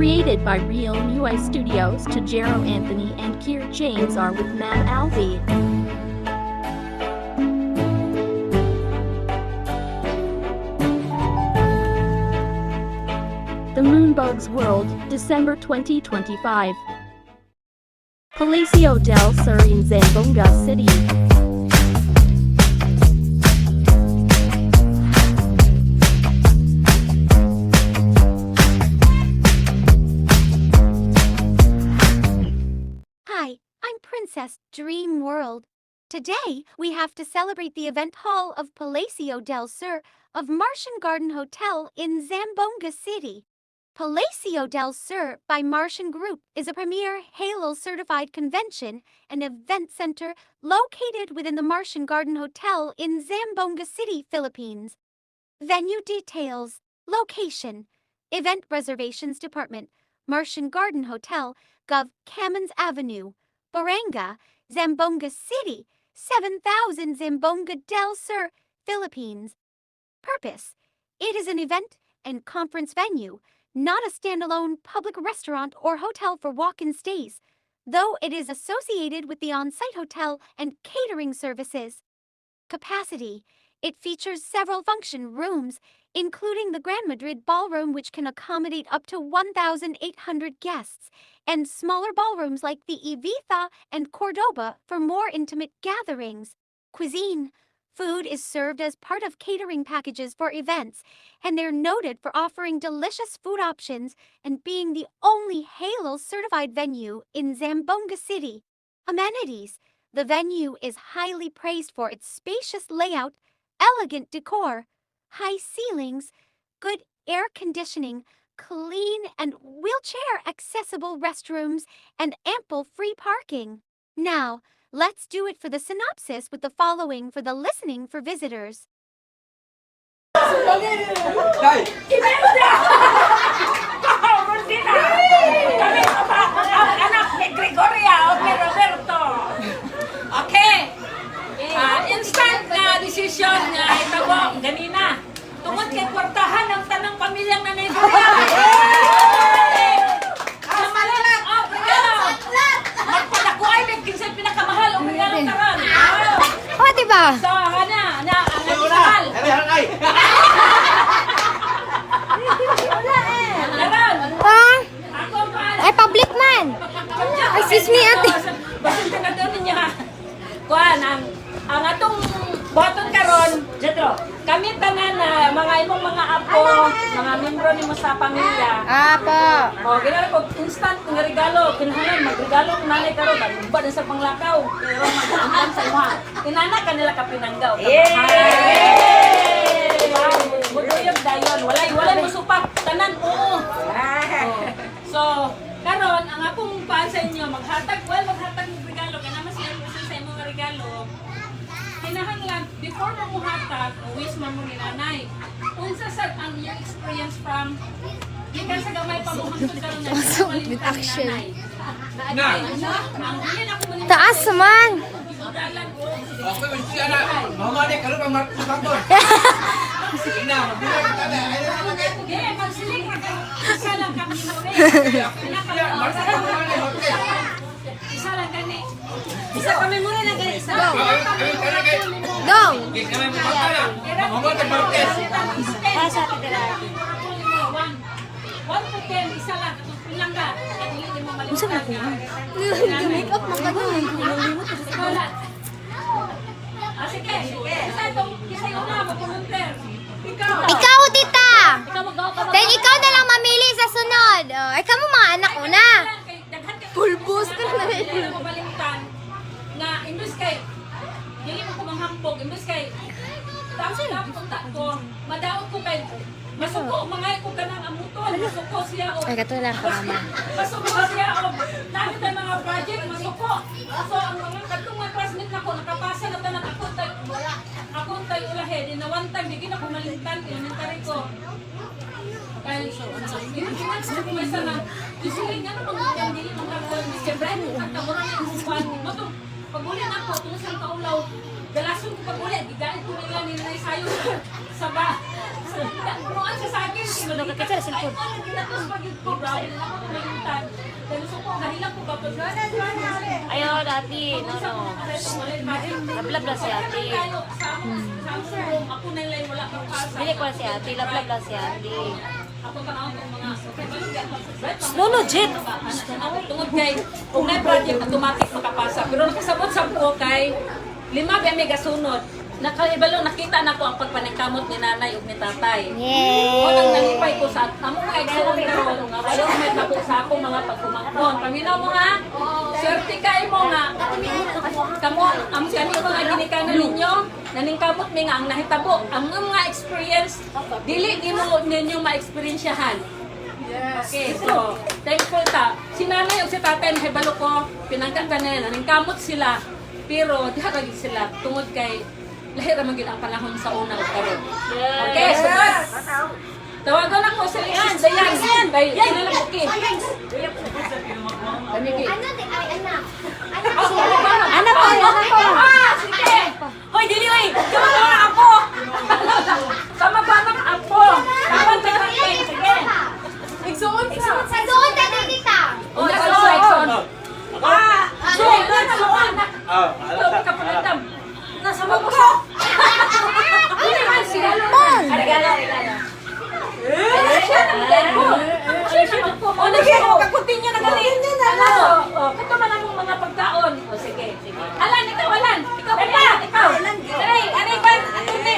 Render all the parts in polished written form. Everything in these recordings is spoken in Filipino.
Created by Real UI Studios, Tajero Anthony and Kier James are with Matt Alvey. The Moonbugs World, December 2025. Palacio del Sur in Zamboanga City. Hi, I'm Princess Dream World. Today, we have to celebrate the event hall of Palacio del Sur of Martian Garden Hotel in Zamboanga City. Palacio del Sur by Martian Group is a premier Halo-certified convention and event center located within the Martian Garden Hotel in Zamboanga City, Philippines. Venue details, location, event reservations department, Martian Garden Hotel, Gov. Camins Avenue, Baranga, Zamboanga City, 7000 Zamboanga del Sur, Philippines. Purpose: it is an event and conference venue, not a standalone public restaurant or hotel for walk-in stays, though it is associated with the on-site hotel and catering services. Capacity: it features several function rooms, including the Grand Madrid Ballroom, which can accommodate up to 1,800 guests, and smaller ballrooms like the Ibiza and Cordoba for more intimate gatherings. Cuisine: food is served as part of catering packages for events, and they're noted for offering delicious food options and being the only Halo-certified venue in Zamboanga City. Amenities: the venue is highly praised for its spacious layout, elegant decor, high ceilings, good air conditioning, clean and wheelchair-accessible restrooms, and ample free parking. Now, let's do it for the synopsis with the following for the listening for visitors. Instant na desisyon nga itabo ganina. Tungod kay kwartahan ng tanang pamilyang nanay Gloria. Magpadako ay may kinsay pinakamahal ang regalo karon. Oh, diba? So, ang additional. Ay, public man! Ay, sis me, ate. Basin ka doon niya. Kuan, ang atong button karon, Jetro, kami tanan na mga imong mga apo, mga membro nimo sa pamilya. Apo. O, ginala ko instant nga regalo, kinahanglan magregalo ng nanay karon, ba na sa panglakaw, pero mag-undan sa iwa. Inana kanila ka pinanggaw. Muduyog dayon, walay musupak tanan oo. So, karon ang akong paan sa inyo maghatag ng regalo kana mas sa imong regalo. Kinahanglan before mo muhatag, wish mo ni nanay. Unsa sad ang your experience from gikan sa gamay pa mo karon na with action. Taas man! Ako yung siya na, mama ni karon ang markatong. Ina, mabilang ka na. Okay, magsiling isa lang kami na isa lang gani. Isa kami muna na gani. Isa lang. Go! Kaya kami magkala. Mama ni Marquez. Pasa ka dala. 1 to 10 isa lang. Ilang ka? Unsa na ko? Make up man ka doon. Sige. Isa itong isa yung na mag-volunteer. Ikaw, tita! Ikaw magawa ka. Then ikaw na lang mamili sa sunod. Ay, kamo mga anak ko na. Pulbos ka na rin. Dili mo balimtan na imbes kay dili mo ko manghambog imbes kay tapos na punta ko madaot ko kay masuko mga ko kanang amuton masuko siya o Ay, kato lang ka, mama. masuko siya o dami tayo mga project masuko so ang mga katong mga classmate nako nakapasa na tanan ako tayo ulahe din na one time bigyan ako malimtan elementary ko kaya so may sana disiling nga naman dili mo ka siyempre ang tawaran ng upan mo to paguli na ako tulos ang kaulaw dalason ko paguli gigalit ko nila ni sayo sa Kunuan siya sa akin. Ano ka kasi sa likod? Tapos pag-ibig ko, grabe na ako nalintan. Dahil gusto ko, gahilang ko kapag Ayaw, dati. No. Lablab lang si ate. Ako na lang wala kang pasa. Dili ko si ate. Lablab lang si ate. Ako tanawin ko mga No, no, Jet. tungod kay kung may project automatic makapasa. Pero nakasabot sa buo kay 5 ba may gasunod. Nakaibalo nakita na ko ang pagpaningkamot ni nanay ug ni tatay. Yay! O nang nalipay ko sa among mga igsoon karon nga wala may tabo sa akong mga pagkumangkon. Paminaw mo ha. Swerte kay mo nga. Kamo am siya ni mga ginikanan ninyo naningkamot mi nga ang nahitabo ang mga experience dili di mo ninyo ma-experiensyahan. Okay, so, thankful ta. Si nanay o si tatay na hibalo ko, pinangkatan na naningkamot sila. Pero, di haragin sila, tungod kay, lahir naman gid ang panahon sa una o karon. Okay, so, tawagan ako sa Lian, Dayan, kay kinala ko ki. Kami ki. Anak ko, anak ko! Ah, sige! Hoy, dili, hoy! Kama ba ang apo? Kama ba ang apo? Kapan tayo sige. Igsuon ka. Doon, tatay kita! O, igsuon. Ah, suon na, suon na. Ito, kapaladam. Nasa mo ko. Hindi man siya. Regalo. O, naging kakutin niya na galing. O, ito man ang mga pagkaon. O, sige. Alan, ikaw, Alan. Ikaw. Aray, aray ba? Atuni.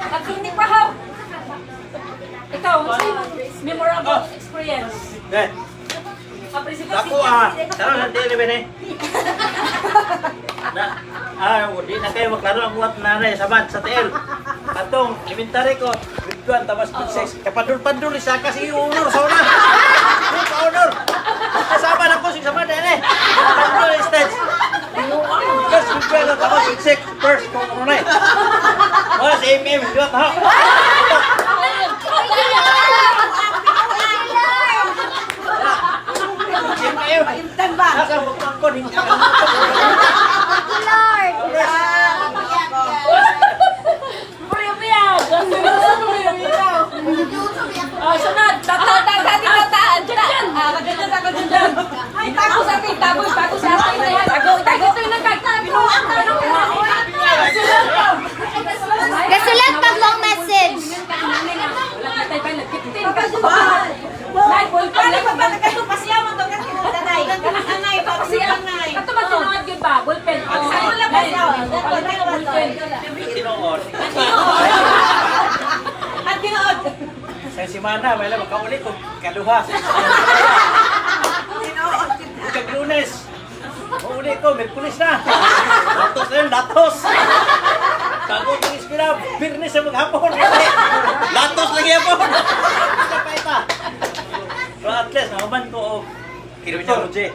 Atuni pa, how? Ikaw, memorable experience. Ako sarang nanti ni bene. Di na kayo maklaro ang buhat nanay sa bad sa TL. Atong inventary ko, bigduan tamas 6. Kapadul-padul isa kasi honor sa una. Sa honor. Kasama na ko si sama dere. Padul stage. First bigduan tamas 6 first ko unay. Wala si MM dua taho. Paintan ba? Nasa bukang ko din. Lord! Sunod! Tataan! Diyan! Ganyan ako dyan! Tago sa akin! Tago sa akin! Tago! Ito yung nagkagtabinuan! Gasulat pag long message! Wala ka tayo pa nag-15 ka ba? Nay, ballpen lang ba? Nagkatupasyawan to kasi nanay. Nanay, papasyawan nanay. Ito ba tinuad yun ba? Ballpen. Saan lang ba siya? Palagay ka ballpen. Tinuod. At tinuod. Sa simana, may lang makaulit ko kaduha. Kag Lunes. Mauli ko, Merkulis na. Datos na yun, datos. Bago kong ispira, Birnis sa maghapon. Datos lagi yapon. Isa pa ita. Pero at least, nakaman ko o Kirito, Roje.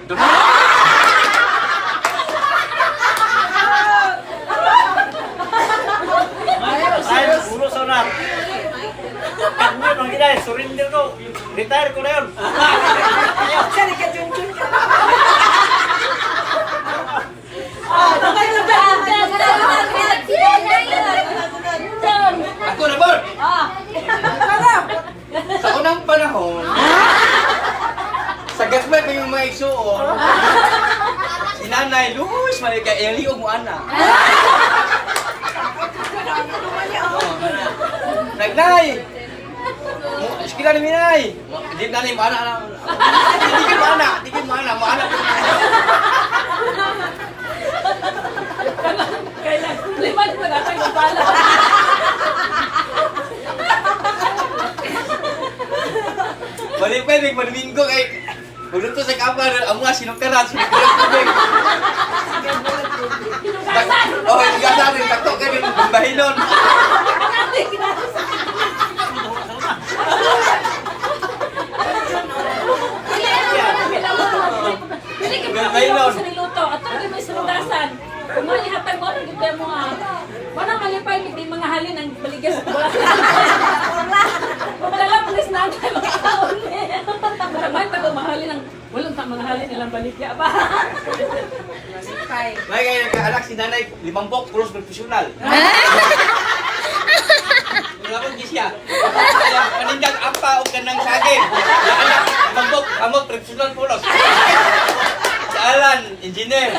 Ay, ulo sa unar. Kanyo nang gila, surrender ko. Retire ko na yun. Sari ka, Junjun ka. Ako na, Bor! Sa unang panahon, sa gasmay pa yung mga igsuon, si Nanay Luz, malika, iliog mo anak. Nagnay! Iskila ni Minay! Di nanay mo anak. Di mo anak, mo anak. Kailan? Liman mo na kayo pala. Balik-balik, Domingo kay... Hulun to sa kapwa, ang mga sinuktaran, tubig. Oh, hinugasan rin, takto ka rin, bahinon. Dili ka pa kayo sa niluto. At ito may sinugasan. Kung malihatag mo, ang ganda mo ha. Wala malipay, hindi mga halin ang baligas. Kung wala pulis na ang tayo makakaon eh. Maramay tago mahalin ang walang mga halin nilang baligya ba? May kaya nagkaanak si Nanay, 50 pulos profesional. Tulapon siya. Kaya panindag apa o kanang saging. Anak, kamok, professional pulos. Sa Alan, engineer.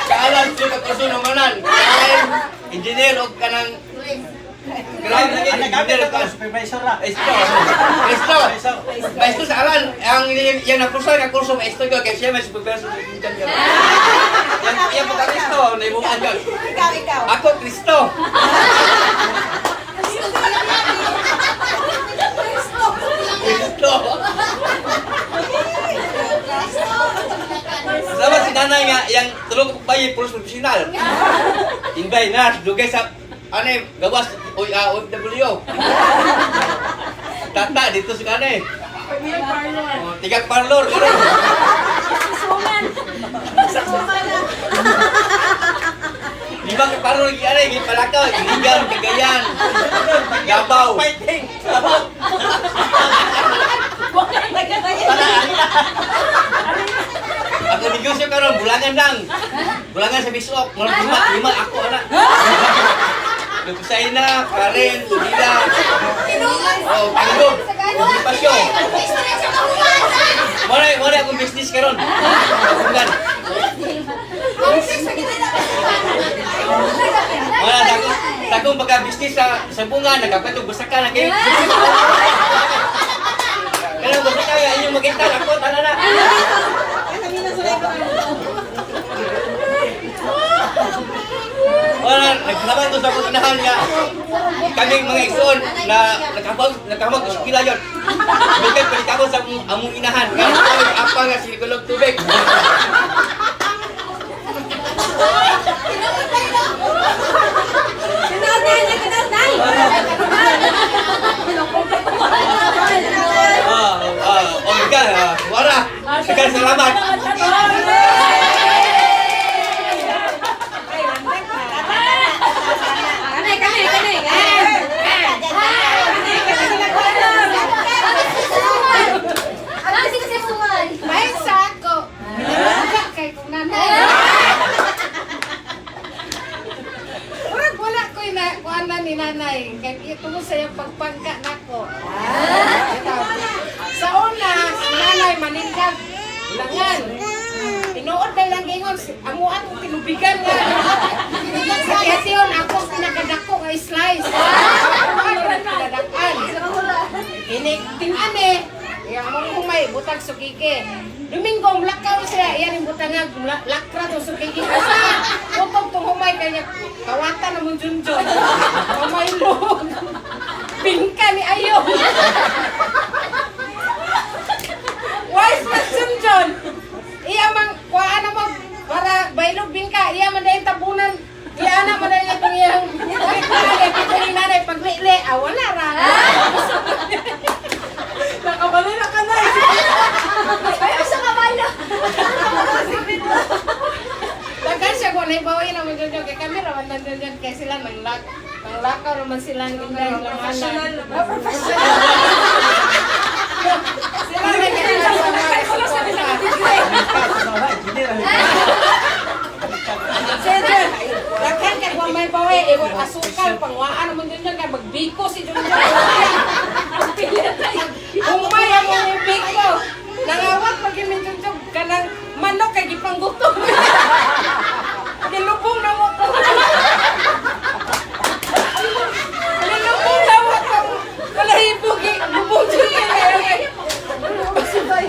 Sa Alan, suka kasunumanan. Engineer o kanang Grab lagi Nag-update ako, supervisor na. Maestro sa Alan, yang nakurso maestro ko kasi siya may supervisor sa Quintan yun. Yan po ka Kristo, naibukan yun. Ikaw. Ako Kristo. Kristo. Sama si nanay nga, yang tulog bayi pulos profesional. Inbay na, dugay sa gawas OFW. Tata dito si kanay. Tigang parlor. Lima ka parlor lagi palakaw, Iligan, Cagayan, Davao. Fighting! Ako negosyo karon bulangan lang. Bulangan sa Bisok, lima ako anak. Lupusay na, Karen, Tudila. Oh, Tanggog. Pasyo. Mora akong business karon. Bulan. Wala dagong pagka-business sa bunga, nagkapatog busaka na kayo. Kaya busaka nga inyong magkita, ako, tala na. Wala, naglaban ko sa pagkinahan nga. Kaming mga igsoon na nakahamag sa pila yun. Bigay palikabon sa among inahan. Nga apa nga silikulog tubig. Oh my God, wala. Segan salamat. Ni nanay, kaya ito mo sa'yo pagpangka nako. Sa una, si nanay maningkag langan. Tinuod na lang ingon, amuan kong tinubigan nga. Sa kiyasyon, ako pinakadako nga slice. Ako pinadakan. Tingnan yung mong kumay, butang sukike. Domingo, lakaw siya, yan yung butang nga, lakra to sukike. Kasi, utog tong humay, kanya kawata na mong junjun. Humay mo. Bingka ni Ayo. Wise man junjun. Iya mang, kuhaan na mo, para bailog bingka, iya man dahil tabunan. Iya na man dahil itong iyang, pagkakali, nanay, pagwili, wala ra. Nakabalo na ka na. Ay, sa kabalo. Tagan siya kung naibawin naman dyan kay kami raman na dyan kaya sila nanglakaw naman sila ng inday ng professional. Sila na kaya sa mga Sir, lakhan kay kung may bawi, iwan asukal, pangwaan naman dyan kaya magbiko si Jun Jun. Umay ang mga biko. Nangawat pag-imintutog ka ng manok kay gipanggutom. Nilubong na mo ko. Nilubong na mo ko. Wala hibugi. Lubong dyan kaya.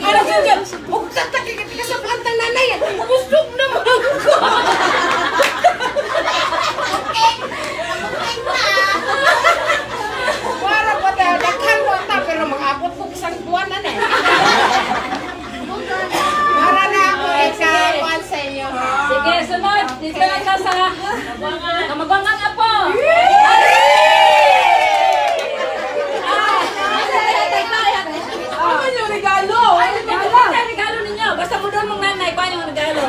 Ano dyan? Huwag tatakikit ka sa plantang nanay. Busog na mo ko. Wala pa tayo. Dakhan mo ata pero mag-abot ko isang buwan na eh. Para na ako ikawan sa inyo. Sige, sunod. Dito lang ka sa Kamabangan Apo. Ano yung regalo? Ano regalo ninyo? Basta mo doon mong nanay. Paano yung regalo?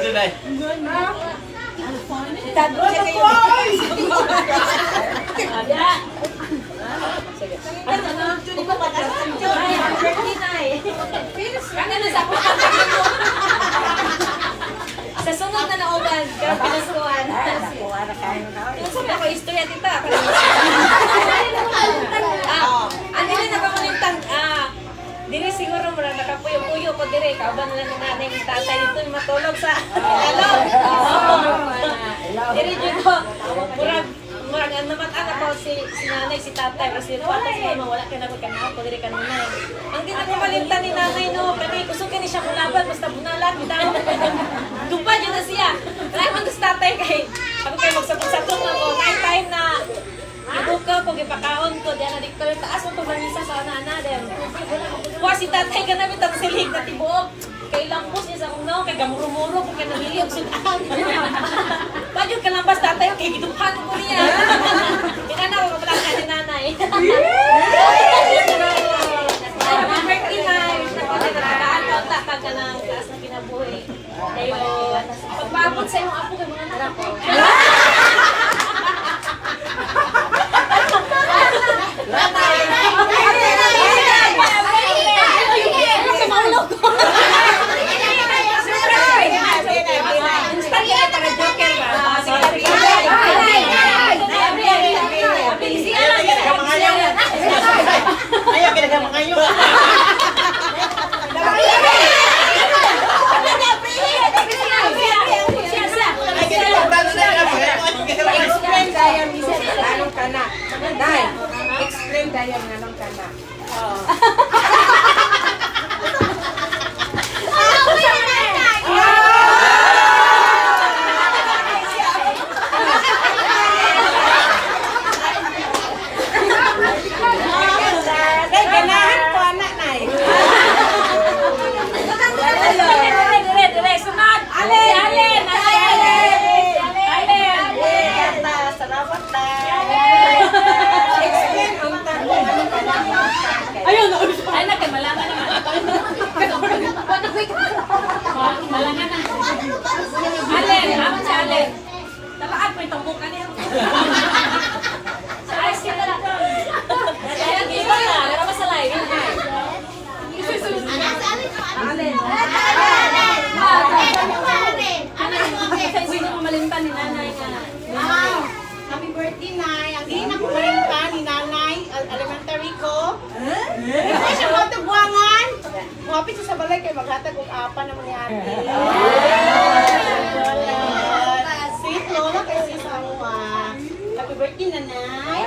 Sunday. Ano po? Ada. Kanina sa ako. Sa sunod na nauban, pero pinasuan. Yung sabi ako, istorya tita. Ano rin nakamalimtan? Dili siguro mura nakapuyo-puyo ko dire. Kauban na lang ng nanay ng tatay dito yung matulog sa ilalo. Diri dito, murag naman ako si nanay, si tatay, kasi wala si mama, wala ka na ko kanako, diri kanunay. Ang di nakamalimtan ni nanay no, kani kusukin ni siya kulaban, basta bunalan, bitaw. Dupa dyan na siya. Wala man sa tatay kay, ako kayo magsapot-sapot na ko, may time na ibuka ko, gipakaon ko, diyan na di ko taas mo itong manisa sa ana-ana, diyan. Kuha si tatay ka namin, tapos silig na tibuok. Kay lampos niya sa unaw, kay gamuro-muro, kay kanabili ang sudan. Pagyo ka lambas tatay, kay gidukan ko niya. Pinanaw ko pala ka ni nanay. Happy birthday, Nay. Nakakaan ka, utak ka ng taas na kinabuhi. Ayun. Pagpaabot sa iyong apo, kay mga anak ko. Ayaw, kinagama kayo. Explain dayan nganong kana. Nay, explain dayan nganong kana. Nay, ganahan ko anak nay. Dire, sunod. Allen. Salamat na. Explain ang tanong nganong kana. Ayun, ay na kay malangan na. Malangan na. Allen, haman si Allen. Talaan pa itong buka niya. Sa ice cream na lang. Ayan, iba na. Pero pa sa live. Allen. Sino mo malimtan ni nanay nga? Happy birthday, Nay. Ang ina ko marimpa ni Nanay, elementary ko. Hindi siya matagwangan. Mapit siya sa balay kay maghatag og apa naman ni ate. Sweet lola kay sis Angwa. Happy birthday, Nanay.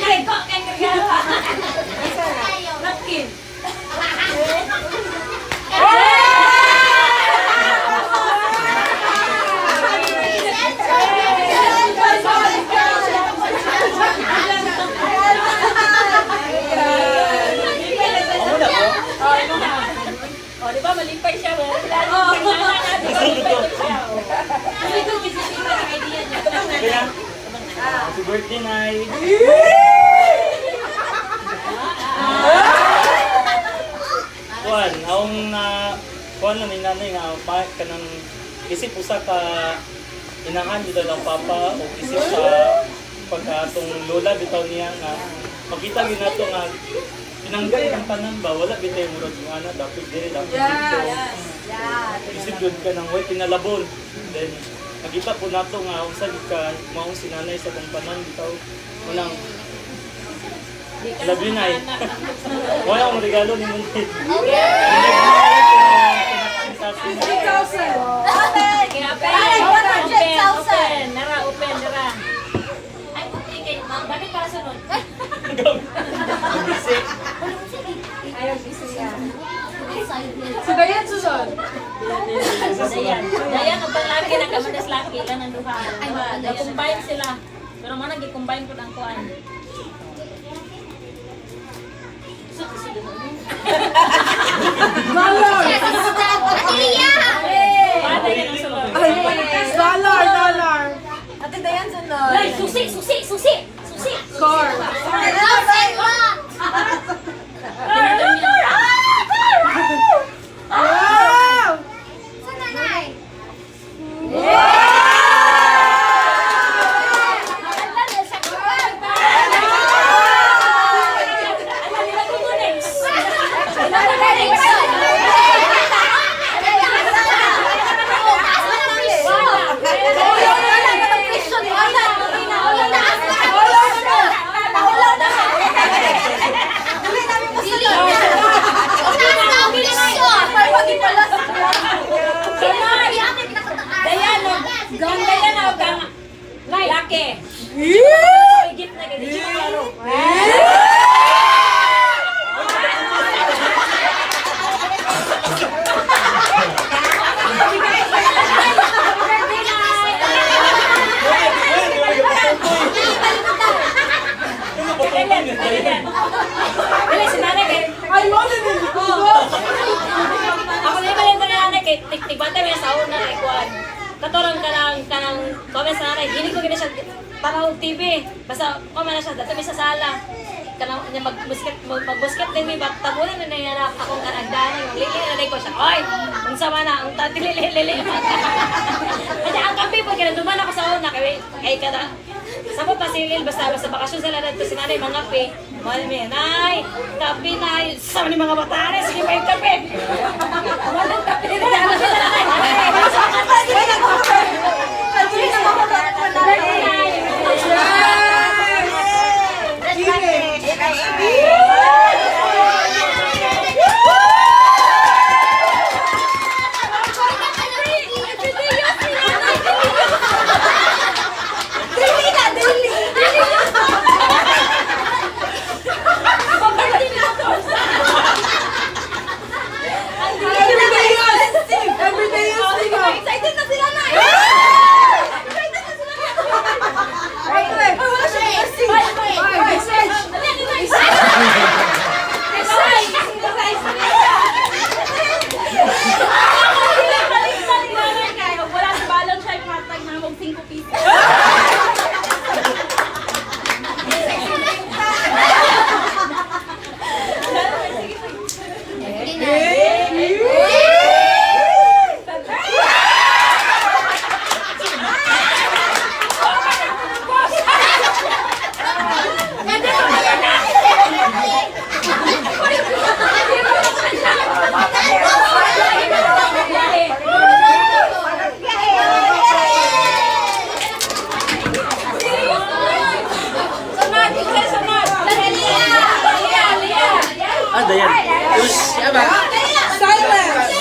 Sige, ko kay regalo. Napkin. Oh, di ba malipay siya? Kaya, happy birthday, Nay. Kuan, aong kuan lang ni nanay nga ka nang isip usa ka inahan dito ng papa o isip sa pagkatong lola bitaw niya nga makita gyud nato nga tinanggal ang tanan ba wala bitay murag nga ana dapat diri dapat dito. Isip yun ka nang way pinalabon. Then nakita po nato nga usa gid ka mao si nanay sa kumpanan bitaw unang love you, Nay. Wala akong regalo ni Muntit. Ikaw, sir. Open. Open. Nara, open. Nara. Ay, puti kay ma'am. Bakit para sunod? Ayaw, busy yan. Si Dayan susunod. Dayan, ang panlaki na kamadas laki. Ilan ang duha. Combine sila. Pero mana gi-combine ko ng kuan. Dollar. Ate Dayan, sunod. Ay, susi. Car. Wow! Laki. Gift na ganito. Dili si nanay kay Ay, mo din dito. ako na yung nanay kay tigbante may sa una kay kuan. Katorang kanang comments na nanay, hindi ko gina siya tanaw TV. Basta comment na siya, dato may sa sala. Kanang niya mag-basket din may tabunan na niya na akong kanagdana yung lili na ko siya. Oy, kung sama na, ang tatilili. Kasi ang kape po, kinaduman ako sa una, kay kada. Sabot pa si Lil, basta bakasyon sila dito si nanay, mga kape. Mahal mo yan, nay, kape na, sama ni mga batare, sige pa yung kape. Mahal ang kape nila, ano sila nanay. Excited na sila na! Wala sa balon siya, ihatag na mong 5 piso. Dayan. Siya ba? Silence!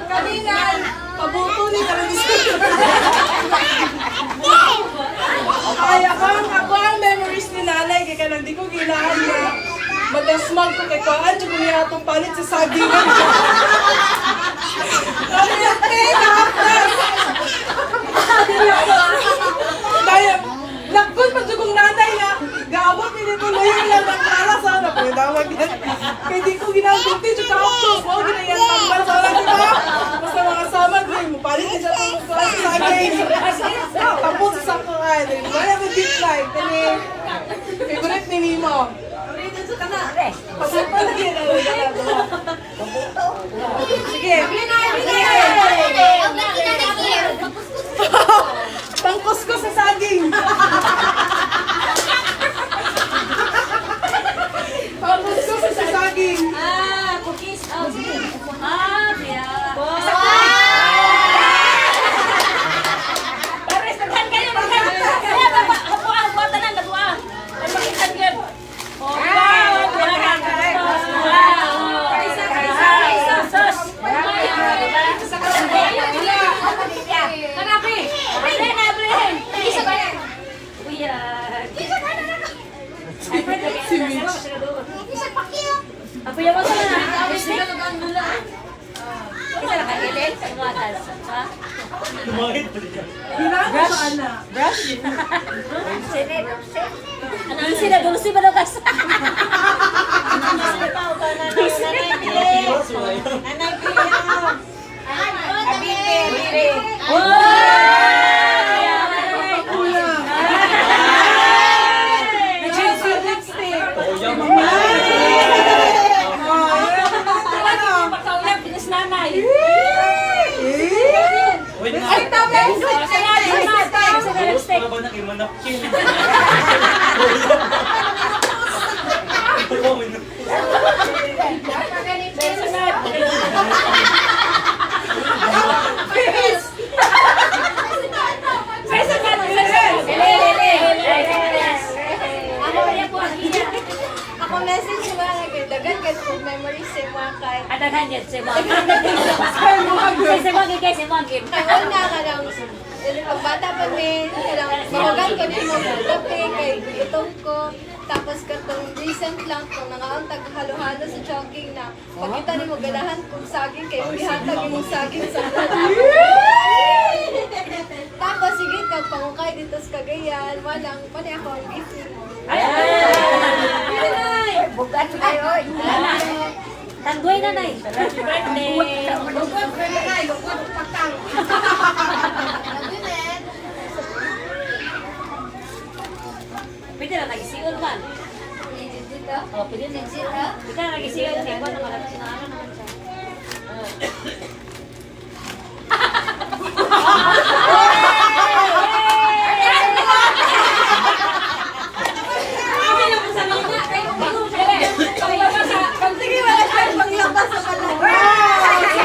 Kanina, pabuto ni Ay, ako ang memories ni nanay, kaya kanang di ko ginahan niya. Magasmag ko kay Kuan, tsaka niya itong palit sa sagingan. Kami niya, Kaya, nakon pa kong nanay na, gaabot ni nito na yun lang ng para sana po, tawag yan. Kaya di ko ginagawa, tsaka ako, huwag ginayan tambal sa oras, diba? Basta mga samad, mo palit niya itong sa saging. Tapos sa sakuan, wala na deep life, kani, favorite ni Nemo. Pasok pa lagi na sige. Tangkos ko sa saging. Tangkos ko sa saging. Cookies. Oh, sige. Yeah. Pares, naghan kayo, naghan. Kaya, nabuang, buwatan na, nabuang. Ay, makihan yun. Oh, wow, buwatan. Sos. Kanapi. Abre. Isa ba yan? Si Mitch. Ako yung mga na. Isa na kailin sa mga atas. Ha? Ano sila? Dulce ba lugas? Pagkaulap, binas nanay. Ay, tama! Ako message mo nga dagan ka kung memories sa mga kay. Adagan yan, si Mom. Sa mga guys, sa mga game. Ay, na ka lang. Pag bata pa din, mahugan ko din mo gabi kay itong ko. Tapos katong recent lang kung nangaantag halo-halo sa jogging na pagkita ni mo ganahan kung saging kay bihatag yung saging sa tapos sige kag pangukay dito sa Cagayan, walang pati ako ang gift mo. Ay! Bugat ay oy. Tanggoy na nay. Happy birthday! Lugod, pwede na, lugod, patang. Pwede na nagisiol man. Oh, pwede na. Pwede na nagisiol. Kaya ko naman naman siya. Ano naman siya? Sige wala siya paglabas sa balat.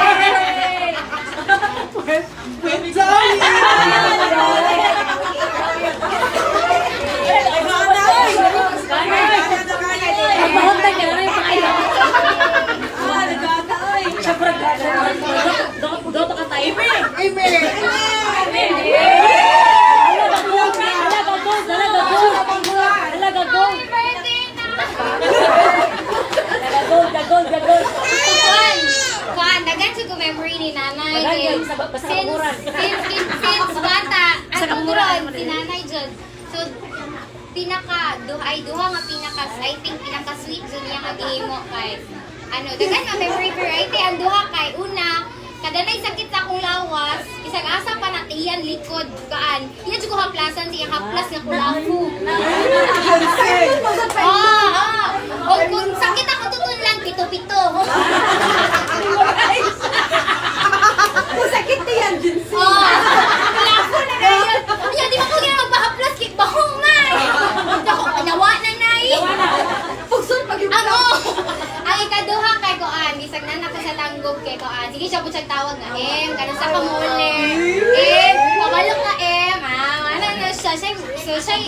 Mahantay ka na rin yung pakayo. Siyempre, doto ka tayo. Kuan, dagan sa ko memory ni nanay. Dagan kay- yun, basta Since kamuran. bata, Sa ang kamuran. kamuran, si nanay dyan. So, duha nga I think pinaka-sweet dyan niya mag-ihimo kay, dagan nga memory variety, ang duha kay, una, kada na'y sakit sa akong lawas, isang asa pa na tiyan likod, kaan, yan dyan ko haplasan siya, haplas nga kulafu. O kung sakit ako tutun lang, pito-pito. Kung sakit yan din. Kulafu na na yun. Yan, di ba ko nga magpahaplas, kit bahong na. Ako, nawa na na Pugsun pag yung ang ikaduha kay Koan, isang nanak ko sa tanggog kay Koan. Sige siya po siyang tawag na, kanang sa kamuli. Pamalok na ano na siya, so siya,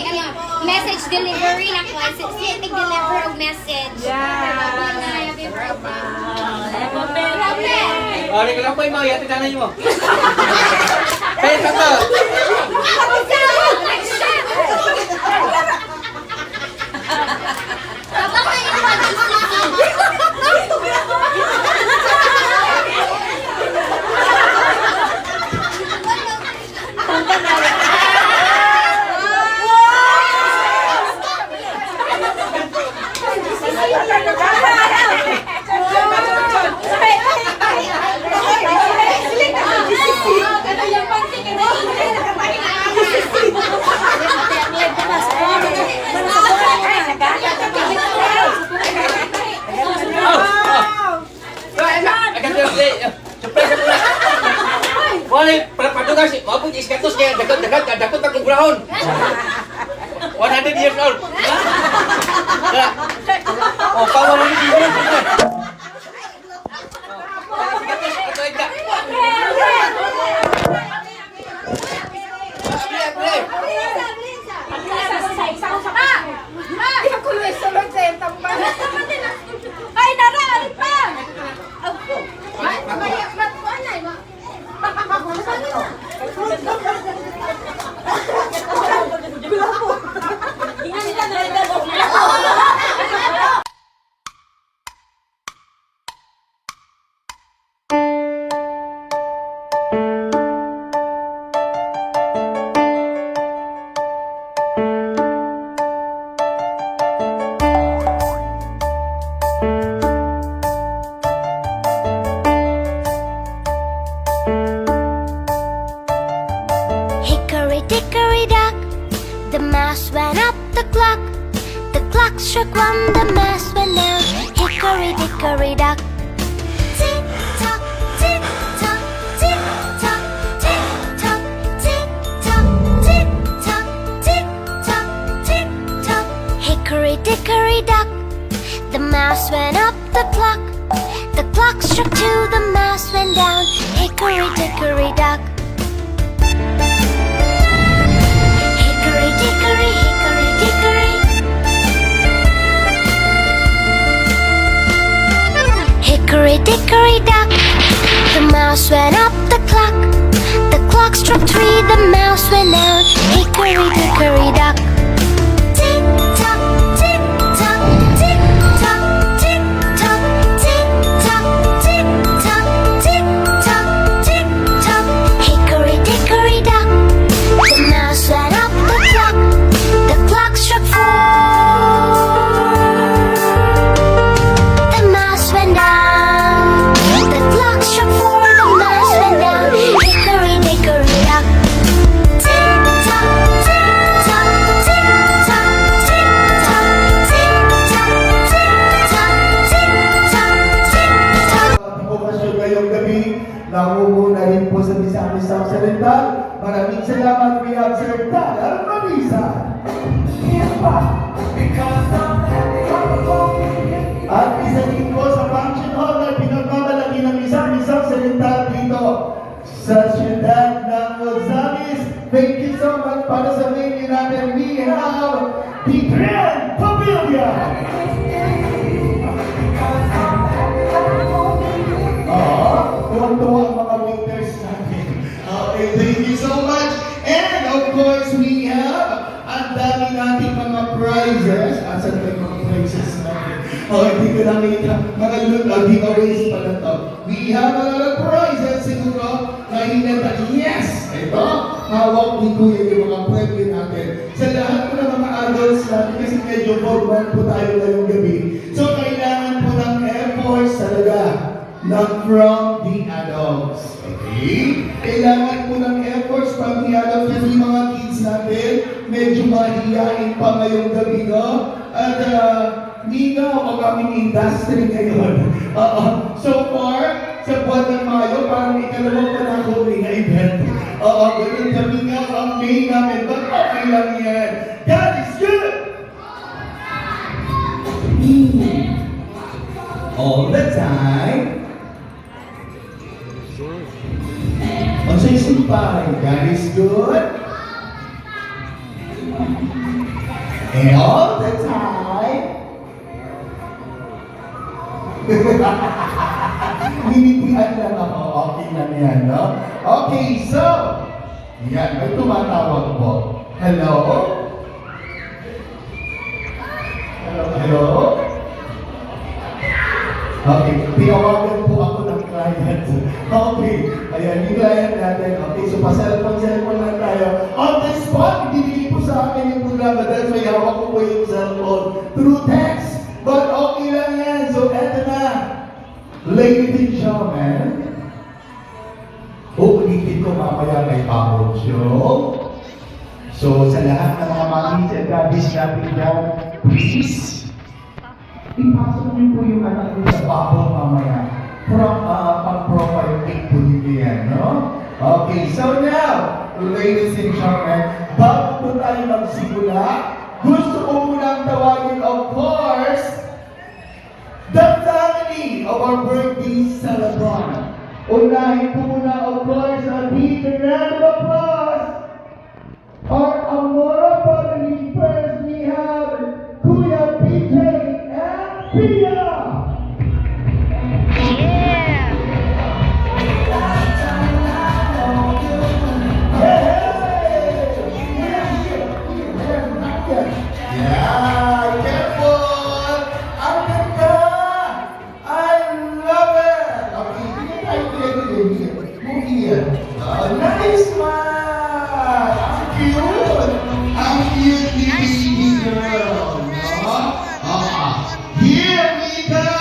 message delivery na ko. Siya tig-deliver og message. Happy birthday. Ari ka lang po yung mga yati nanay mo. Kaya sama. Surprise ako na. Wala, padugas. Mabot iskatos kaya dagat akong grahon. 100 years old. Oh, power ng bibig. Ito ay ka. Ay, naraan pa! Hickory dickory dock, the mouse went up the clock. The clock struck one, the mouse went down. Hickory dickory dock. Tick tock, tick tock, tick tock, tick tock, tick tock, tick tock, tick tock, tick tock. Hickory dickory dock, the mouse went up the clock. The clock struck two, the mouse went down. Hickory dickory dock. Hickory dickory, hickory dickory. Hickory dickory dock, the mouse went up the clock. The clock struck three, the mouse went down. Hickory dickory dock. Tick tock, tick tock, tick tock, tick tock, tick tock, tick tock, tick tock, tick tock. Hickory dickory dock, the mouse went up the clock. The clock struck four. The mouse went down. The clock struck four. The mouse went down. Hickory dickory dock. Tick tock, tick tock, tick tock, tick tock, tick tock, tick tock, tick tock, tick tock. Okasyon ngayong gabi, nangunguna rin po sa Misa-Misang Salita. Maraming salamat, we have Sir Talar Marisa. At isa din po sa function hall na pinagmamalaki ng Misa-Misang Salita dito sa siyudad ng Rosales. Thank you so much para sa venue natin. We have the Grand Pavilion. Tuwang-tuwa ang mga waiters natin. Okay, thank you so much. And of course, we have ang dami nating mga prizes. Asan ba yung mga prizes natin? Hindi ko nakita. Mga giveaways pala to. We have a lot of prizes siguro na hinata. Yes! Ito, hawak ni Kuya yung mga premyo natin. Sa lahat po ng mga adults natin, kasi medyo formal po tayo ngayong gabi. So, kailangan po ng efforts talaga. Not from the adults. Okay? Kailangan po ng efforts from the adults kasi yung mga kids natin medyo mahihain pa ngayong gabi, no? At hindi na ako kaming industry ngayon. So far, sa buwan ng Mayo, parang ikalawang pa na ako na event. Ganun kami nga ang main namin. But okay lang yan. God is good! All the time. Ang sisimpay, God is good. And all the time. Minitian lang ako. Okay lang yan, no? Okay, so, Yan, may tumatawag po. Hello? Hello? Okay, tinawagan po ako ng client. Okay, ayan, yung client natin. Okay, so pa-cellphone lang tayo. On the spot, ibibigay po sa akin yung programa dahil may hawak ko po yung cellphone through text. But okay lang yan. So, eto na. Ladies and gentlemen, ulitin ko mamaya may bubble show. So, sa lahat ng mga mommies and daddies natin dyan, please, ipasok niyo po yung anak niyo sa bubble mamaya. From pag-profile pic po niyo yan, no? Okay, so now, ladies and gentlemen, bago po tayo magsimula, gusto ko munang tawagin, of course, the family of our birthday celebrant. Unahin po muna, of course, a big round of applause. Our Amora family. First, we have Kuya PJ and Pia. Yeah, careful! Ang ganda! I love it! Okay, move here. Nice one! Ang cute! Ang cute ni baby girl! Here we go!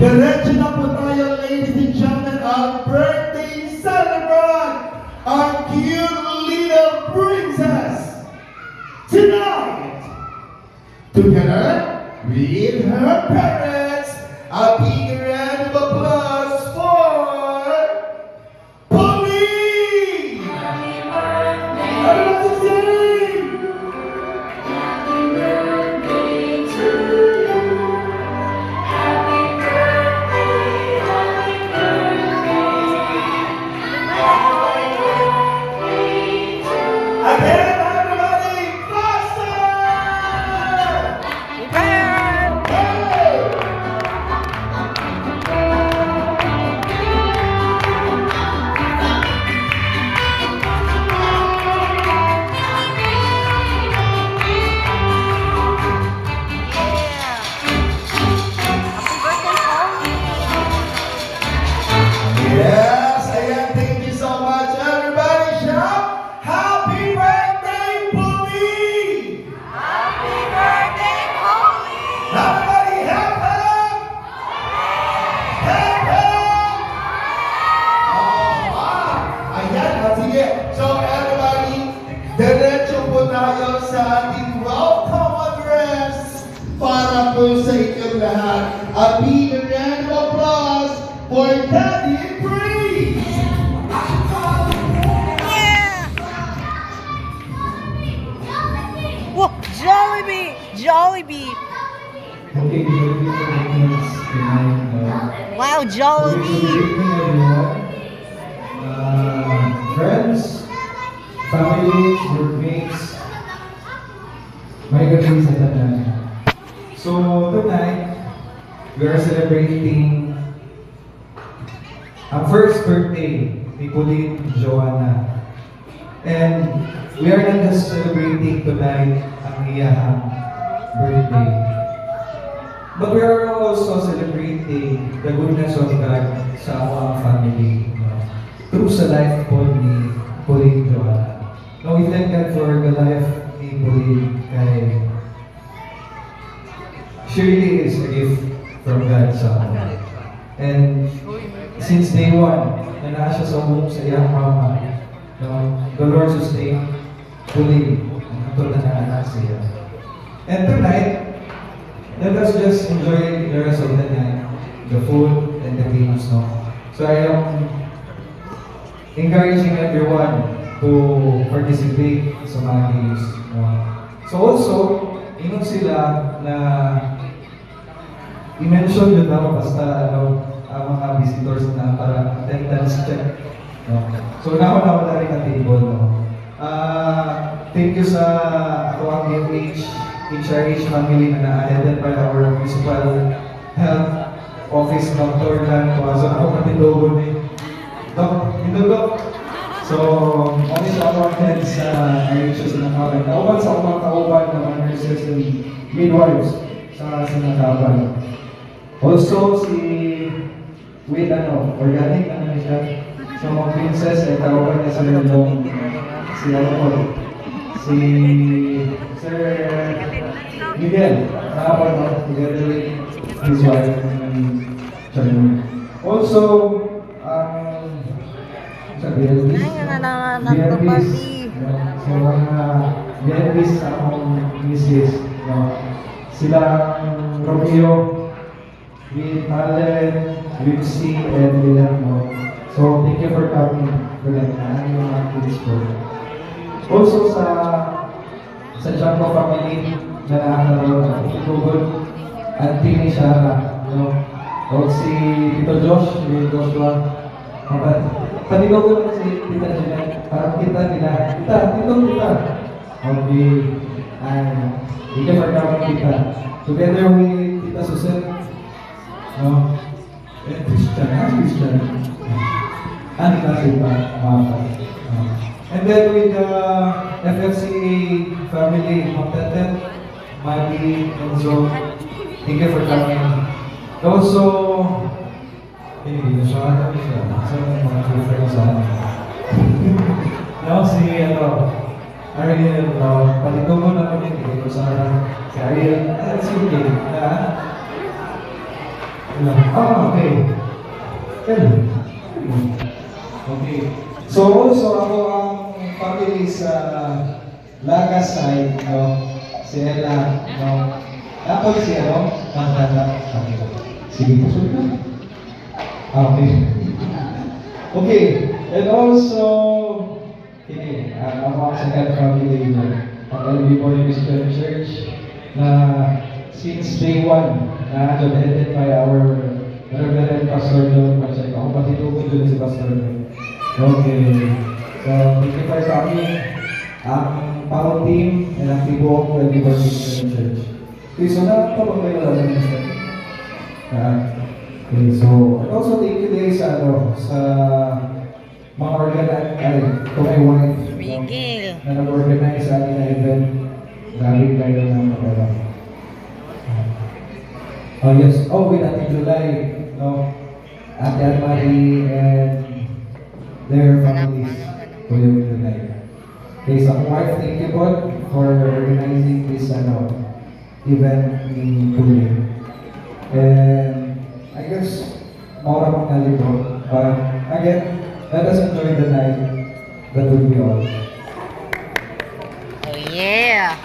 Diretso na po tayo, ladies and gentlemen, our birthday celebrant! Our cute little princess! Tonight, together with her parents, a big round of applause for Pauline! Happy birthday! Happy birthday to you! Happy birthday, happy birthday! Happy birthday to you! Again! Yes, ayan, thank you so much. Everybody shout, Happy birthday, Pauline! Happy birthday, Pauline! Everybody hip hip! Hip hip! Ayan, sige. So everybody, diretso po tayo sa ating welcome address para po sa inyong lahat. A big round of applause for Daddy Breeze! Whoa, Jollibee! Jollibee! Okay, Jollibee for the kids tonight. Wow, Jollibee! Good evening, everyone. Friends, families, workmates, may good sa tanan. So, tonight, we are celebrating ang first birthday ni Pauline Joanna. And we are not just celebrating tonight ang iyang birthday, but we are also celebrating the goodness of God sa among family. Through sa life po ni Pauline Joanna. Now we thank God for the life ni Pauline kay she really is a gift from God sa amin. And since day one, na naa siya sa home sa iyang mama, the Lord sustained Pauline until na naanak siya. And tonight, let us just enjoy the rest of the night, the food and the games, no? So I am encouraging everyone to participate sa mga games, no? So also, inon sila na i-mention yun daw basta mga visitors na para attendance check. No? So naman na rin ang table. No? Thank you sa ako ang HRH family na na-attended by our municipal health office, Dr. Dan Tuazo. Ako katidogon eh. Dok, So, only sa mga heads ay siya sinakaban. Kauban sa mga kauban ng mga nurses and midwives sa sinakaban. Also, si with organic, siya. So, mga princess ay kauban niya sa nilong si si Sir Miguel. Nakapag together with his wife. Also, sa BLBs. So, mga BLBs sa akong misis. Silang Romeo, with Allen, with C, and Guillermo. So, thank you for coming to them. Ano yung mga kids ko. Also, sa Janko family, na nakakaroon ng Tugod, auntie ni Shara. O si Tito Josh, si Joshua. Panigaw ko naman si Tita Jeanette. Parang kita nila. Tita. Okay. Thank you for coming, Tita. Together with Tita Susan. Christian. Ano kasi pa? And then with the FFC family, Magtatan, Maggie, Enzo, thank you for coming. Also, nasa mga friends si Ariel, palito mo na kami, hindi ko sana si Ariel, si Ariel, okay. Okay. So also ako ang family sa Laga side, si Ella, ako si sige, puso na. Okay. Okay. And also, ako ang second family ng LB Boy Christian Church na since day one, headed by our Reverend Pastor John Pacheco. Ako pati tugod dun si Pastor John. Okay. So, thank you for coming. Ang PAO team and ang tibuok ng LB Boy Christian Church. Okay, so ito ba kayo lang yung okay, so, and also thank you guys sa mga to my wife na nag-organize sa ating na event. Grabe kayo ng pagkala. Oh yes, with Ate July, Ate Anne-Marie and their families. Kuya July. Okay, so my wife, thank you po for organizing this event in Tuloy. And I guess, more pang nalito. But again, let us enjoy the night. That will be all. Oh yeah!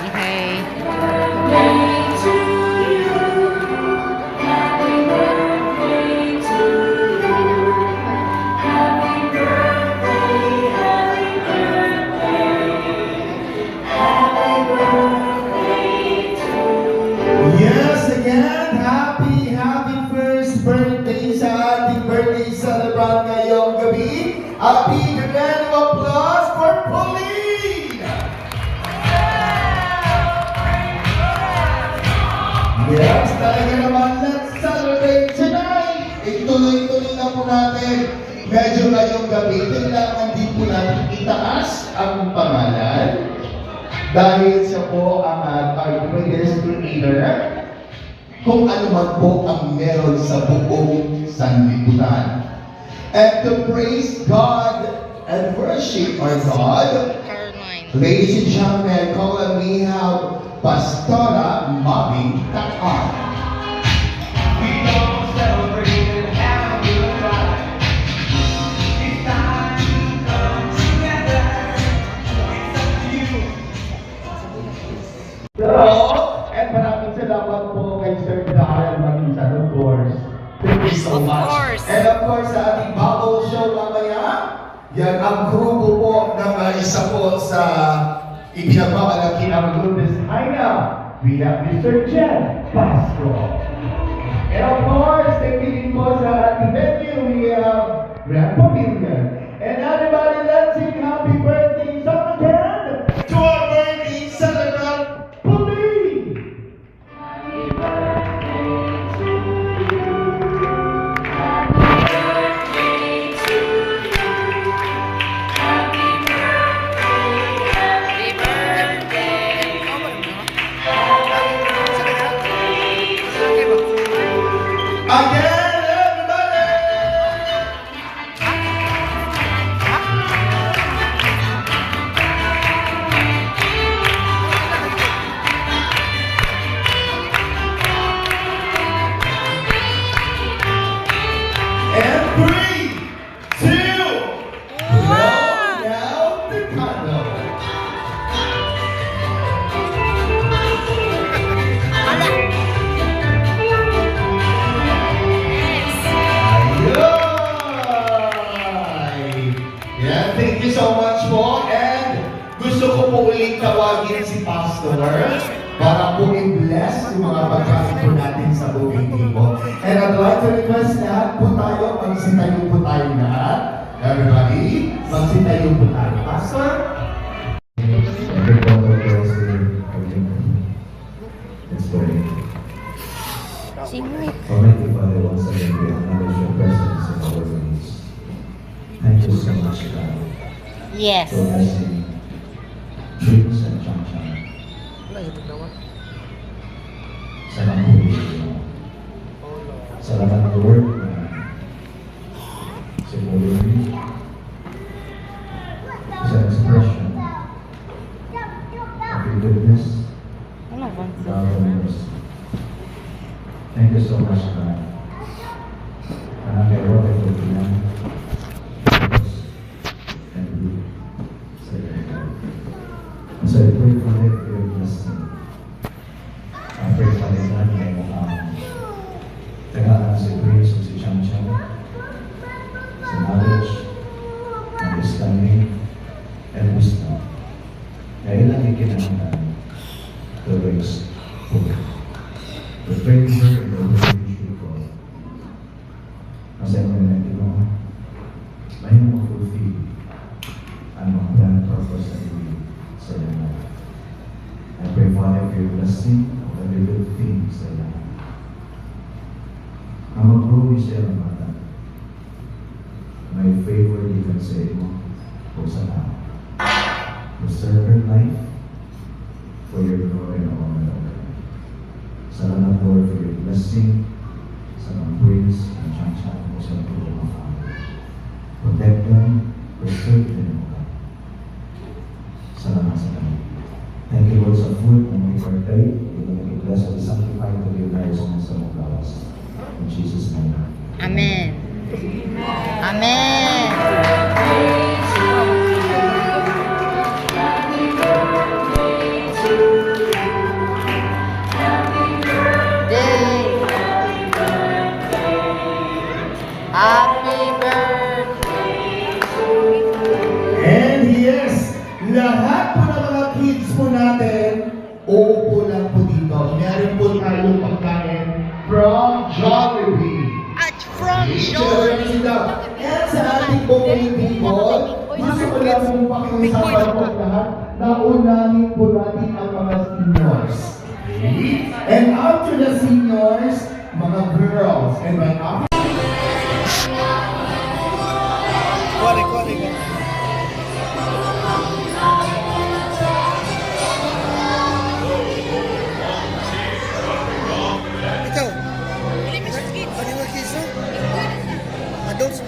Okay. Yes, again, happy first birthday sa ating birthday celebrant ngayong gabi. A big round of applause for Pauline! Yes, talaga naman, let's celebrate tonight! Ituloy-tuloy na po natin. Medyo ngayong gabi, kailangan din po natin itaas ang pangalan. Dahil siya po ang our greatest creator, kung ano man po ang meron sa buong sanlibutan. And to praise God and worship our God, ladies and gentlemen, we have Pastora Mami Takan. We don't celebrate and have a good time. It's time to come together. It's up to you. And maraming salamat po kay Sir Darren Maminsan, of course. Thank you so much. And of course, sa ating bubble show mamaya, yan ang grupo po ng isa po sa ipinagmamalaki ng Lourdes Haina. We have Mr. Jen Pasco. And of course, nakikinig po sa ating venue, we have Grand Pavilion. And everybody, let's sing happy birthday song again to our birthday celebrant, Pauline! Happy birthday to you. Happy birthday And 3, 2, roll down the candle. Ayun! Yeah, thank you so much po. And gusto ko po ulit tawagin si Pastor para po i-bless yung mga pagkain po natin sa buong table. And I'd like to request na po tayo, magsitayo po tayo lahat. Everybody, magsitayo po tayo. Pastor? Let's pray. Almighty Father, once again, we acknowledge your presence in our midst. Thank you so much, God. Yes. For blessing dreams and changchang. Salamat po, Lord. Salamat po, Lord. Siguro is an expression of your goodness, love, and mercy. Thank you so much, God. And I'm going to work with you and we say as I pray for your blessing, I pray for the God may tagaan si Grace at si Chang Chang sa knowledge, understanding, and wisdom. Kaya ilang ikinangan to raise hope. The stranger in the relationship of kasi mga nagtino, may fulfill ang mga plan and purpose na ibig sa iyo. I pray, Father, for your blessing of every good thing sa iyo. Ang mag-grow siya ng mata. May favor given sa iyo o sa tao. To serve her life for your glory and honor. Salamat, Lord, for your blessing sa mga praise and changchang mo sa mga family. Protect them, preserve them, O God. Salamat sa kanya. Thank you, Lord, sa food na may partay. Ito na i-bless at i-sanctify to your lives and sa mga gawas. In Jesus' name. Amen. Amen. Happy birthday. And yes, lahat po ng mga kids po natin, uupo lang po dito. Meron po tayong pagkain from Jollibee. At from Jollibee. And sa ating buong people, gusto ko lang pong pakiusapan po lahat na unahin po natin ang mga seniors. Okay? And after the seniors, mga girls. And right after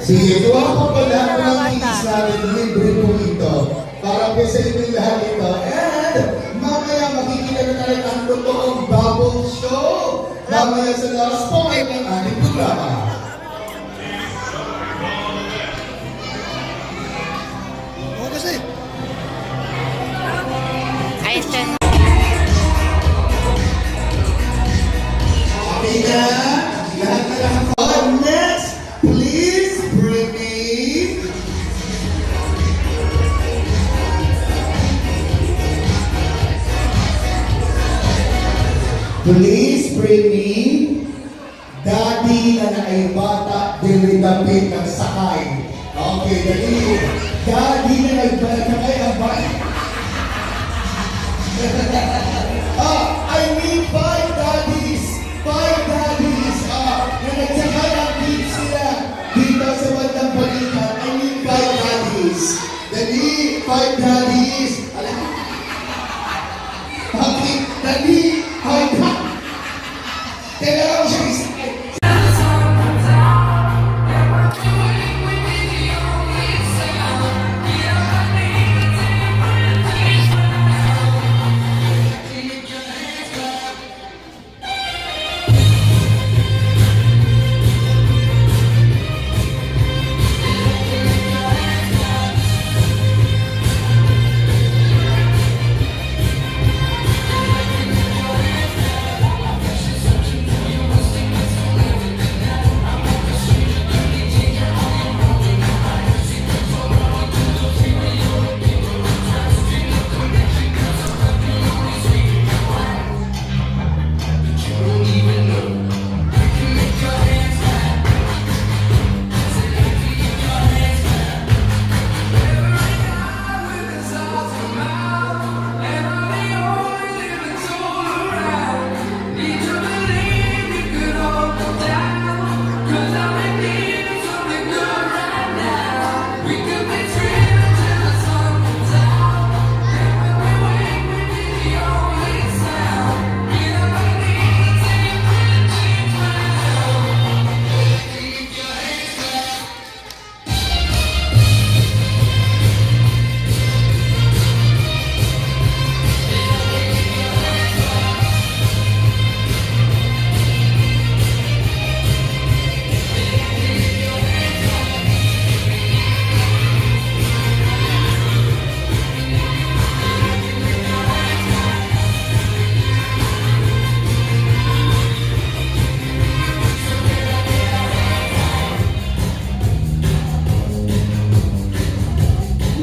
sige, tuwa po pala ang mga kids natin, libre po ito. Para po sa inyo lahat ito. And mamaya makikita na natin ang totoong bubble show. Mamaya sa last point ng ating programa. Okay na, lahat na lahat po. Next, please bring me Daddy na na ay bata, dinidapit ng sakay. Okay, Daddy na nagbakay ang bata. I need 5 daddies! 5 daddies! Na nagsakay ang beach sila dito sa bandang balikan. I need 5 daddies! Daddy, 5 daddies! Okay, Daddy, 5 daddies! Teka lang siya isa.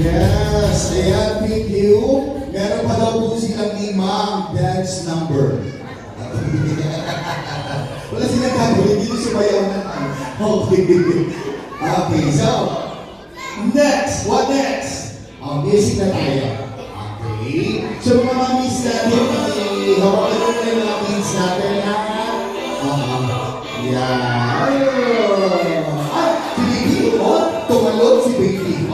Yes, ayan, thank you. Meron pa daw po silang limang dance number. Wala silang gagawin, dito sumayaw na. Okay. Okay, so, next, what next? Music na tayo. Okay. So, mga mamis natin, hawakan mo na yung mga kids natin na. Yeah. Ay, si baby, tumalog si baby.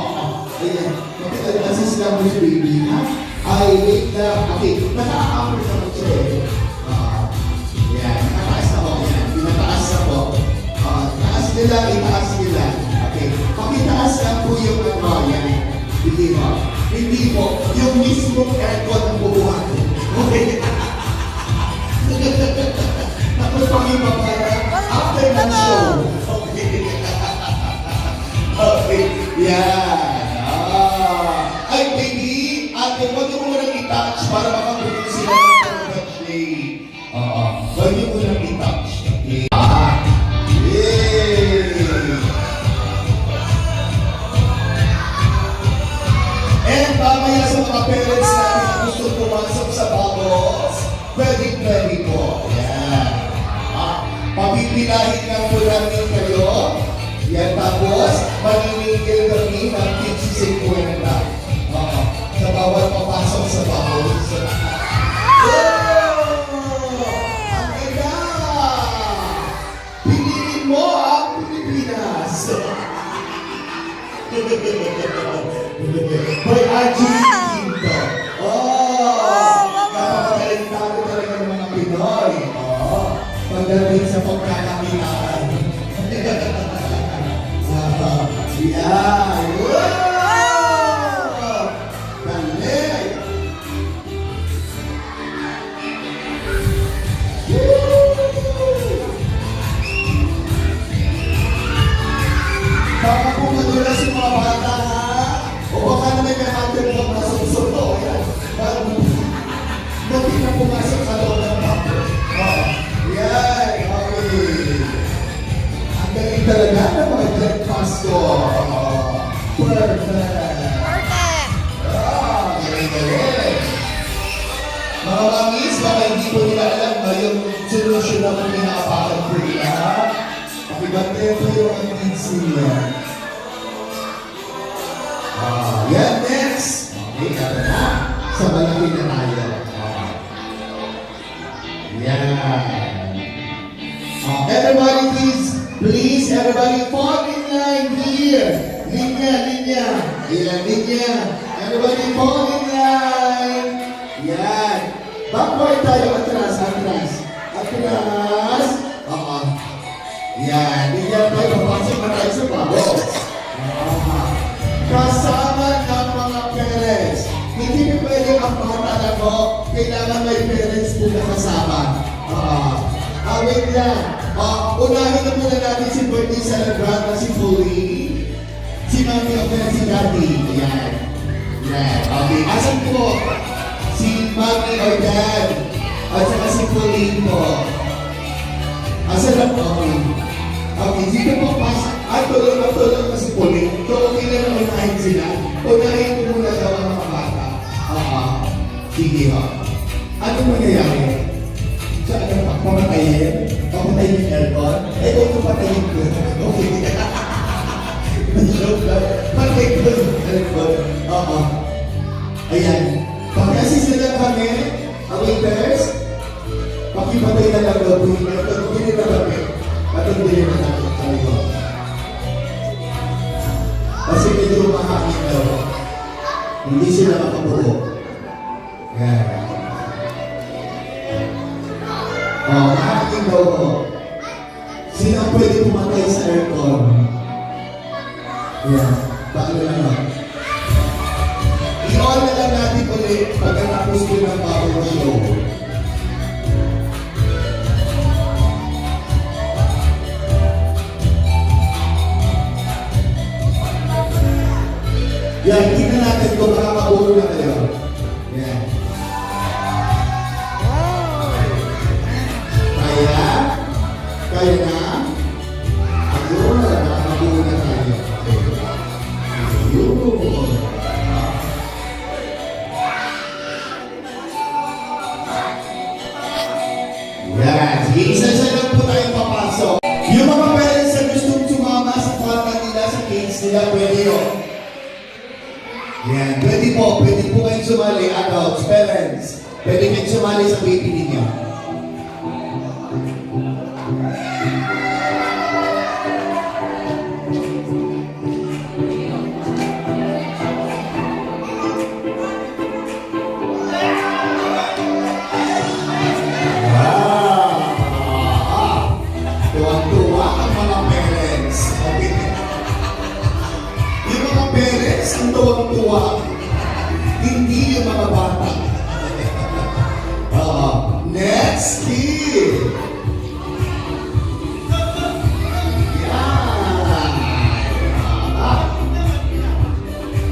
Ayan, mag-assist lang mo si baby, ha? Ay, wait lang. Okay, naka-upper na po siya eh. Yan, nakataas na po. Yan, pinataas na po. Taas nila, itaas nila. Okay, pakitaas lang po yung ano, yan. Hindi mo. Hindi mo. Yung mismo aircon ang bubuhat. Okay. Tapos pang iba para after ng show. Okay. Okay, yan. Ay, baby, ate, huwag niyo muna i-touch para makabunin sila ng perfect shade. Huwag niyo muna i-touch. Okay. Yay! And mamaya sa mga parents natin na gusto pumasok sa bubbles, pwede po. Yan. Papipilahin lang po namin kayo. Yan, tapos, maninigil kami ng 50-50. Sa bawat papasok sa bubbles. Ang ganda! Piliin mo ang Pilipinas! By Arjun Quinto. Napakatalentada talaga ng mga Pinoy. Pagdating sa pagkakakitaan. Yan! Wow! Galing! Baka po madulas yung mga bata, ha? O baka na may kahatid na masuk-suk to. Bakit na pumasok sa loob ng bako? Yan! Okay! Ang galing talaga ng mga Jack Pasco. Perfect! Galing! Mga mangis, baka hindi po nila alam ba yung solusyon na kung pinakapakan po nila. Pakibante po yung ang kids nila. Yan, next! Okay, kata na. Sa malaki na tayo. Yan. Everybody please, everybody fall in line here. Linya. Linya. Everybody fall in line. Yan. Backward tayo, atras. Yan. Linya tayo, papasok na tayo sa bubbles. Kasama ng mga parents. Hindi mo pwede ang pangalan mo, kailangan may parents po na kasama. Wait lang. Unahin na muna natin si birthday celebrant na si Fully. Si Mami o si Daddy. Yan. Okay. Asan po? Si Mami o Dad. At saka si Fully po. Asan na po? Okay. Dito po pas. Tulong na si Fully. So okay na naman unahin sila. Unahin ko muna daw ang mga bata. Sige ho. Ano mangyayari? Sa ano, pamatayin? Pamatayin yung aircon? Ito patayin ko. Okay. Patayin ko yung aircon. Ayan. Pag-assist na lang kami, ang waiters, pakipatay na lang daw po yung aircon. Hindi na kami. Patungkulin na natin. Sabi ko. Kasi medyo makakit daw. Hindi sila makabuo. Yan. Nakakaking daw ko. Sino ang pwede pumatay sa aircon? Yan. Paano naman? I-on na lang natin ulit pagkatapos ko ng bubble show. Yan, tingnan natin kung makakabuo na kayo. Yan. Kaya na? Ayun, nakakabuo na tayo. Ayun. kids nila, pwede yun. Yan, pwede po kayong sumali, adults, parents. Pwede kayong sumali sa baby ninyo. Tuwang-tuwa ang mga parents. Okay. Yung mga parents ang tuwang-tuwa. Hindi yung mga bata. Next kid. Yeah.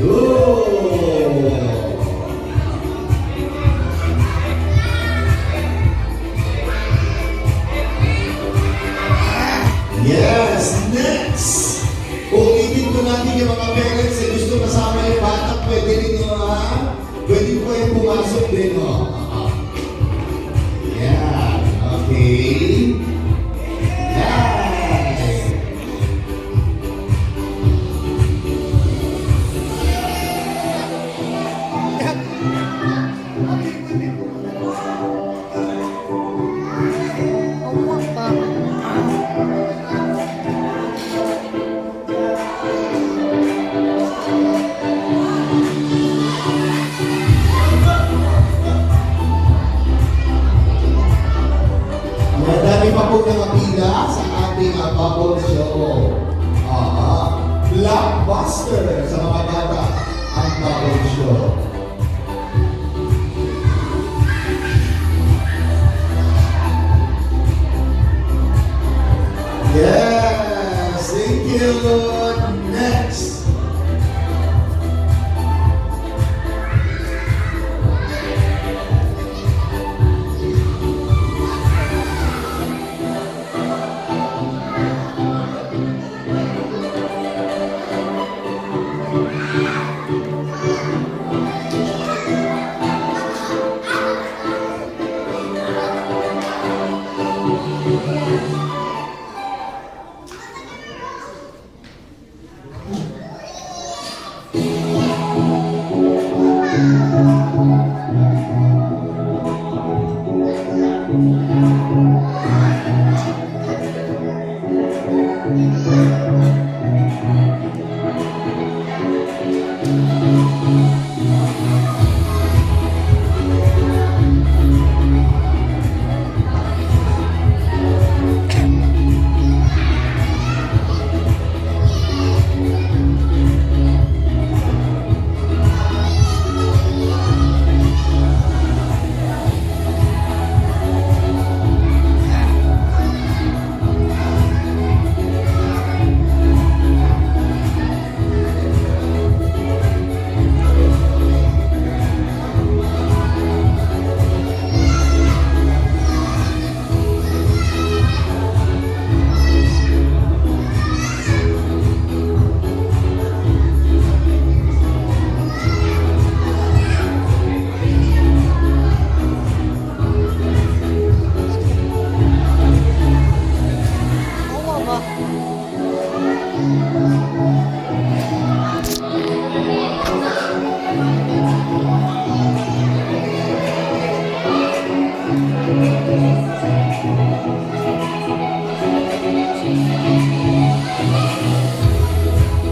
Ooh. Yes, next! Ulitin ko natin yung mga parents na gusto kasama yung bata, pwede rin nyo ha? Pwede ko kayo pumasok din ho. Yeah, okay. Yeah. Madami pa po nakapila sa ating bubble show. Blockbuster sa mga bata ang bubble show. Yes, thank you. Next.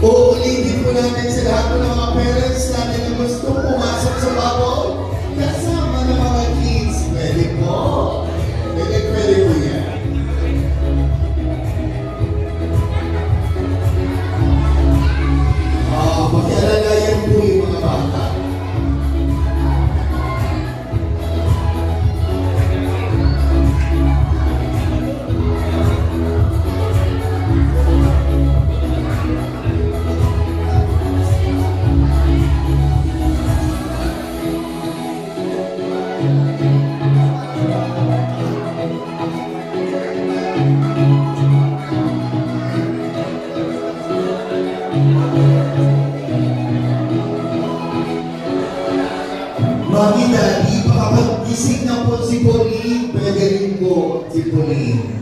Uulitin po natin sa lahat ng mga parents natin na gusto pumasok sa bubble kasama ng mga kids. Pwede po. Pwede po yan. Pag-alalayan po yung mga bata. Mami, Daddy, baka mag-gising na po si Pauline. Pwede rin po si Pauline.